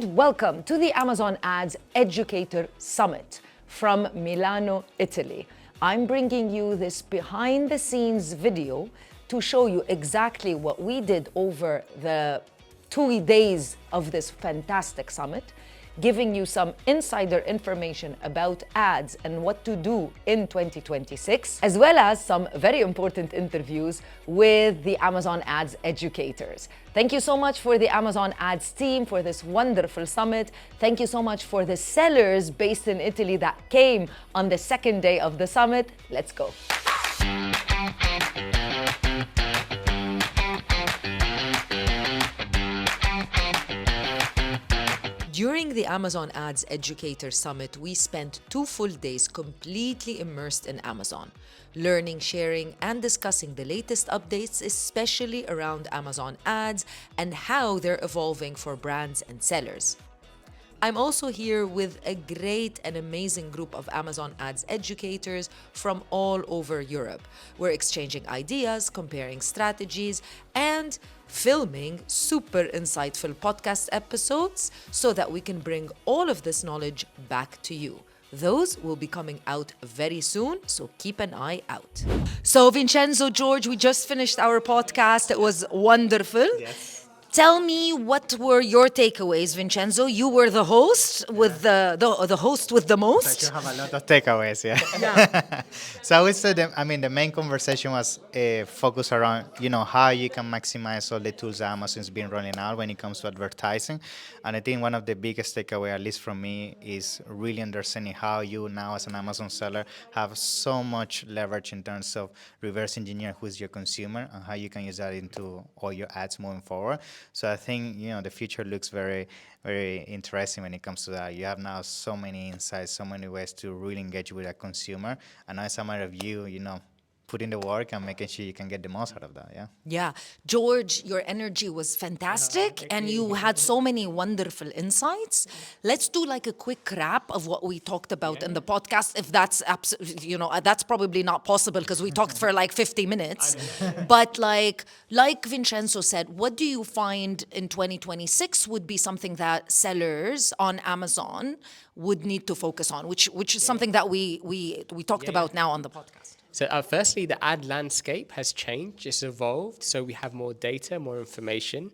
and welcome to the Amazon Ads Educator Summit from Milano, Italy. I'm bringing you this behind-the-scenes video to show you exactly what we did over the 2 days of this fantastic summit, giving you some insider information about ads and what to do in 2026, as well as some very important interviews with the Amazon Ads educators. Thank you so much for the Amazon Ads team for this wonderful summit. Thank you so much for the sellers based in Italy that came on the second day of the summit. Let's go. During the Amazon Ads Educator Summit, we spent 2 full days completely immersed in Amazon, learning, sharing, and discussing the latest updates, especially around Amazon ads and how they're evolving for brands and sellers. I'm also here with a great and amazing group of Amazon Ads educators from all over Europe. We're exchanging ideas, comparing strategies, and filming super insightful podcast episodes so that we can bring all of this knowledge back to you. Those will be coming out very soon, so keep an eye out. So Vincenzo, George, we just finished our podcast. It was wonderful. Yes. Tell me, what were your takeaways, Vincenzo? You were the host with the host with the I most. you have a lot of takeaways, yeah. So I would say the main conversation was focused around, how you can maximize all the tools that Amazon's been rolling out when it comes to advertising. And I think one of the biggest takeaway, at least from me, is really understanding how you now as an Amazon seller have so much leverage in terms of reverse engineer who's your consumer and how you can use that into all your ads moving forward. So I think, the future looks very, very interesting when it comes to that. You have now so many insights, so many ways to really engage with a consumer. And now it's a matter of you, putting the work and making sure you can get the most out of that, yeah? Yeah. George, your energy was fantastic and you had so many wonderful insights. Let's do like a quick wrap of what we talked about in the podcast, if that's, that's probably not possible because we talked for like 50 minutes. But like Vincenzo said, what do you find in 2026 would be something that sellers on Amazon would need to focus on, which is something that we talked about now on the podcast? So firstly, the ad landscape has changed, it's evolved, so we have more data, more information.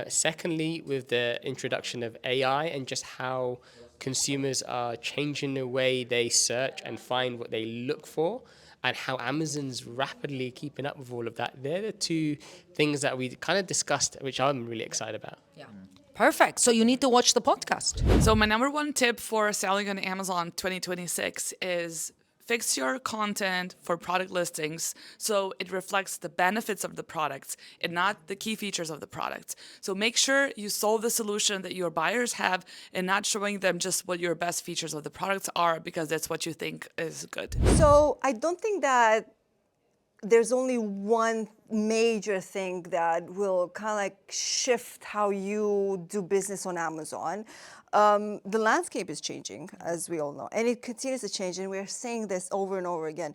Secondly, with the introduction of AI and just how consumers are changing the way they search and find what they look for, and how Amazon's rapidly keeping up with all of that, they're the 2 things that we kind of discussed, which I'm really excited about. Yeah. Perfect. So you need to watch the podcast. So my number 1 tip for selling on Amazon 2026 is fix your content for product listings so it reflects the benefits of the products and not the key features of the products. So make sure you solve the solution that your buyers have and not showing them just what your best features of the products are because that's what you think is good. So I don't think that there's only one major thing that will kind of like shift how you do business on Amazon. The landscape is changing, as we all know, and it continues to change, and we're saying this over and over again.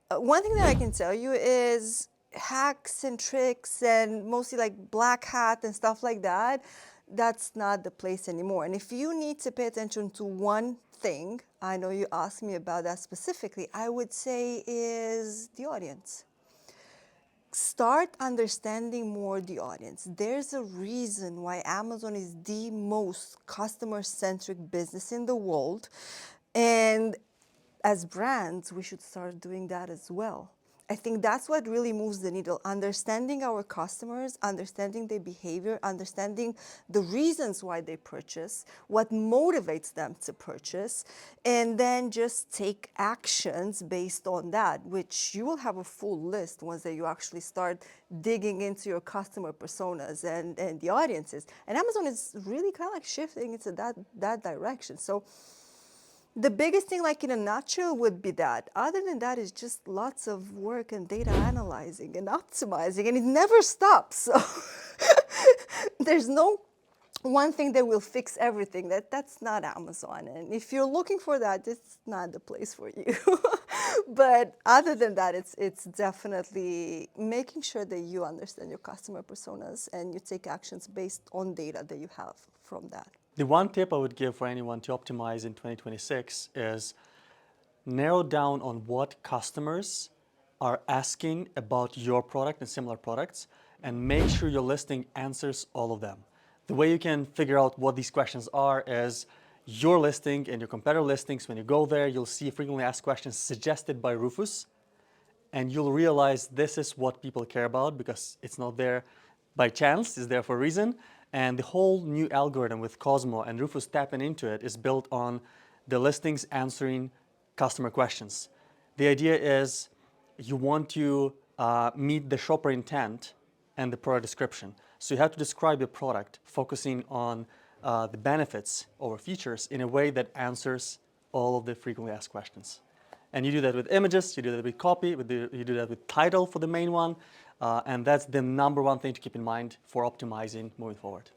One thing that I can tell you is hacks and tricks and mostly like black hat and stuff like that, that's not the place anymore. And if you need to pay attention to one thing, I know you asked me about that specifically, I would say is the audience. Start understanding more the audience. There's a reason why Amazon is the most customer-centric business in the world. And as brands, we should start doing that as well. I think that's what really moves the needle, understanding our customers, understanding their behavior, understanding the reasons why they purchase, what motivates them to purchase, and then just take actions based on that, which you will have a full list once that you actually start digging into your customer personas and the audiences. And Amazon is really kind of like shifting into that direction. So the biggest thing, like in a nutshell, would be that. Other than that, it's just lots of work and data analyzing and optimizing, and it never stops. So there's no one thing that will fix everything. That's not Amazon. And if you're looking for that, it's not the place for you. But other than that, it's definitely making sure that you understand your customer personas and you take actions based on data that you have from that. The one tip I would give for anyone to optimize in 2026 is narrow down on what customers are asking about your product and similar products, and make sure your listing answers all of them. The way you can figure out what these questions are is your listing and your competitor listings. When you go there, you'll see frequently asked questions suggested by Rufus, and you'll realize this is what people care about because it's not there by chance, it's there for a reason. And the whole new algorithm with Cosmo and Rufus tapping into it is built on the listings answering customer questions. The idea is you want to meet the shopper intent and the product description. So you have to describe your product focusing on the benefits or features in a way that answers all of the frequently asked questions. And you do that with images, you do that with copy, you do that with title for the main one, and that's the number one thing to keep in mind for optimizing moving forward.